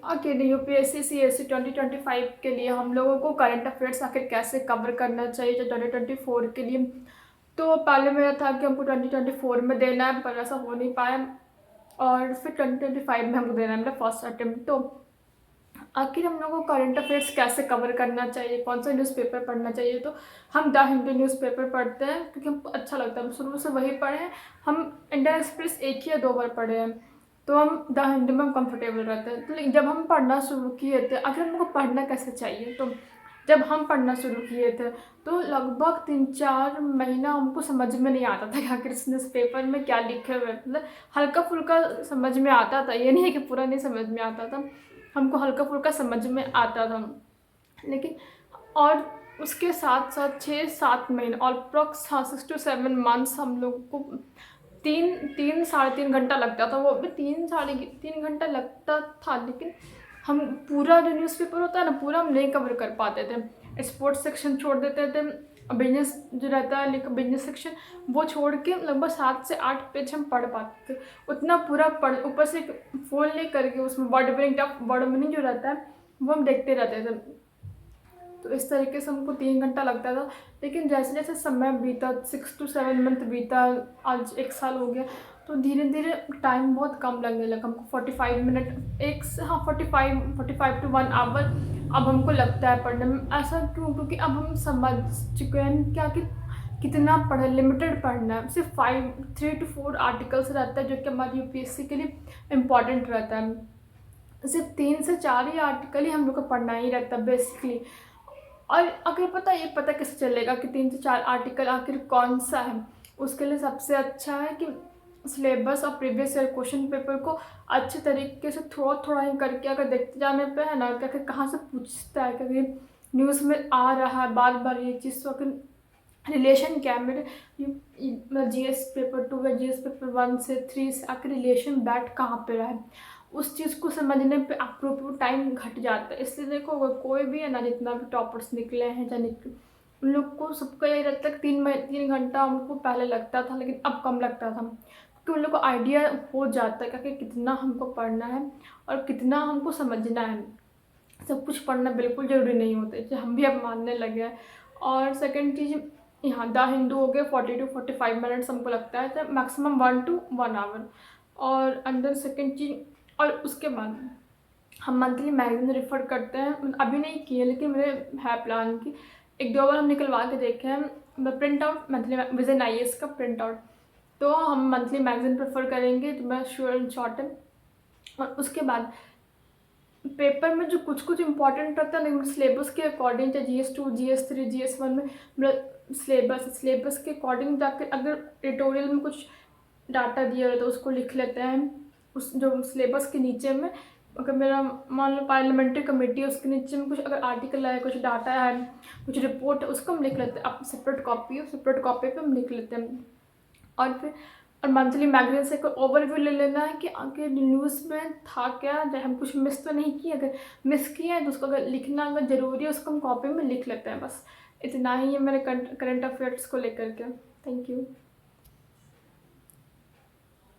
आखिर UPSC CSC 2025 के लिए हम लोगों को करंट अफेयर्स आखिर कैसे कवर करना चाहिए जो 2024 के लिए। तो पहले मेरा था कि हमको 2024 में देना है, पर ऐसा हो नहीं पाया और फिर 2025 में हमको देना है मेरा फर्स्ट अटेम्प्ट। तो आखिर हम लोगों को करंट अफेयर्स कैसे कवर करना चाहिए, कौन सा न्यूज़पेपर पढ़ना चाहिए। तो हम द हिंदू न्यूज़पेपर पढ़ते हैं क्योंकि हमको अच्छा लगता है, हम शुरू से वही पढ़े हैं। हम इंडियन एक्सप्रेस एक ही या दो बार पढ़े हैं, तो हम द हिंदू में हम कंफर्टेबल रहते हैं। तो लेकिन जब हम पढ़ना शुरू किए थे, आखिर हमको पढ़ना कैसे चाहिए, तो जब हम पढ़ना शुरू किए थे तो लगभग 3-4 महीना हमको समझ में नहीं आता था कि आखिर इस न्यूज़पेपर में क्या लिखे हुए हैं। मतलब हल्का फुल्का समझ में आता था, ये नहीं है कि पूरा नहीं समझ में आता था, हमको हल्का फुल्का समझ में आता था। लेकिन और उसके साथ साथ 6-7 महीने और अप्रॉक्स 6 to 7 मंथ्स हम लोग को 3-3 घंटा लगता था। वो भी 3 घंटा लगता था, लेकिन हम पूरा जो न्यूज़पेपर होता है ना, पूरा हम नहीं कवर कर पाते थे। स्पोर्ट्स सेक्शन छोड़ देते थे, बिजनेस जो रहता है लेकिन बिजनेस सेक्शन वो छोड़ के लगभग 7 से 8 पेज हम पढ़ पाते थे। उतना पूरा पढ़, ऊपर से फ़ोन ले करके उसमें वर्ड मीनिंग जो रहता है वो हम देखते रहते थे। तो इस तरीके से हमको 3 घंटा लगता था। लेकिन जैसे जैसे समय बीता, 6 to 7 मंथ बीता, आज 1 साल हो गया, तो धीरे धीरे टाइम बहुत कम लगने लगा हमको। 45 मिनट, 45 to 1 आवर अब हमको लगता है पढ़ने में। ऐसा क्यों? क्योंकि अब हम समझ चुके हैं क्या कि कितना पढ़े, लिमिटेड पढ़ना है। सिर्फ 3 to 4 आर्टिकल्स रहता है जो कि हमारी यूपीएससी के लिए इम्पॉर्टेंट रहता है। सिर्फ 3 से 4 ही आर्टिकल ही हम लोग को पढ़ना ही रहता है बेसिकली। और अगर पता कैसे चलेगा कि 3 से 4 आर्टिकल आखिर कौन सा है। उसके लिए सबसे अच्छा है कि सिलेबस और प्रीवियस ईयर क्वेश्चन पेपर को अच्छे तरीके से थोड़ा थोड़ा ही करके अगर देखते जाने पे है ना, कि आखिर कहाँ से पूछता है, क्योंकि न्यूज़ में आ रहा है बार बार ये चीज़, तो आखिर रिलेशन क्या है मेरे जीएस पेपर 2 या जीएस पेपर 1 से 3 से आखिर रिलेशन बैठ कहाँ पे रहा है, उस चीज़ को समझने पे अप्रोप्रिएट टाइम घट जाता है। इसलिए देखो, अगर कोई भी है ना, जितना भी टॉपर्स निकले हैं या निकले, उन लोग को सबका यही रहता है कि 3 घंटा उनको पहले लगता था, लेकिन अब कम लगता था, क्योंकि उन लोग को आइडिया हो जाता है कि कितना हमको पढ़ना है और कितना हमको समझना है। सब कुछ पढ़ना बिल्कुल ज़रूरी नहीं होता है, हम भी अब मानने लगे हैं। और सेकंड चीज़, यहाँ द हिंदू हो गया 40 to 45 मिनट्स हमको लगता है, तो मैक्सिमम 1 to 1 आवर। और अंदर सेकंड चीज़, और उसके बाद हम मंथली मैगजीन रेफर करते हैं। अभी नहीं किए, लेकिन मेरे है प्लान की 1-2 बार हम निकलवा के देखे हैं print out, monthly vision IAS का प्रिंट आउट। तो हम मंथली मैगजीन प्रेफर करेंगे, तो मैं श्योर एंड शॉर्ट है। और उसके बाद पेपर में जो कुछ कुछ इंपॉर्टेंट रहता है, लेकिन सिलेबस के अकॉर्डिंग, चाहे GS2 GS3 GS1 में मेरा सिलेबस के अकॉर्डिंग जाकर अगर एडिटोरियल में कुछ डाटा दिया रहता है उसको लिख लेते हैं। उस जो सिलेबस के नीचे में, अगर मेरा मान लो पार्लियामेंट्री कमेटी है, उसके नीचे में कुछ अगर आर्टिकल है, कुछ डाटा है, कुछ रिपोर्ट है, उसको हम लिख लेते हैं। अब सेपरेट कॉपी पे हम लिख लेते हैं। और फिर मंथली मैगजीन से कोई ओवरव्यू ले लेना है कि आगे न्यूज़ में था क्या, चाहे हम कुछ मिस तो नहीं किए। अगर मिस किए हैं तो उसको अगर लिखना अगर ज़रूरी है, उसको हम कॉपी में लिख लेते हैं। बस इतना ही है मेरे करंट अफेयर्स को लेकर के। Thank you.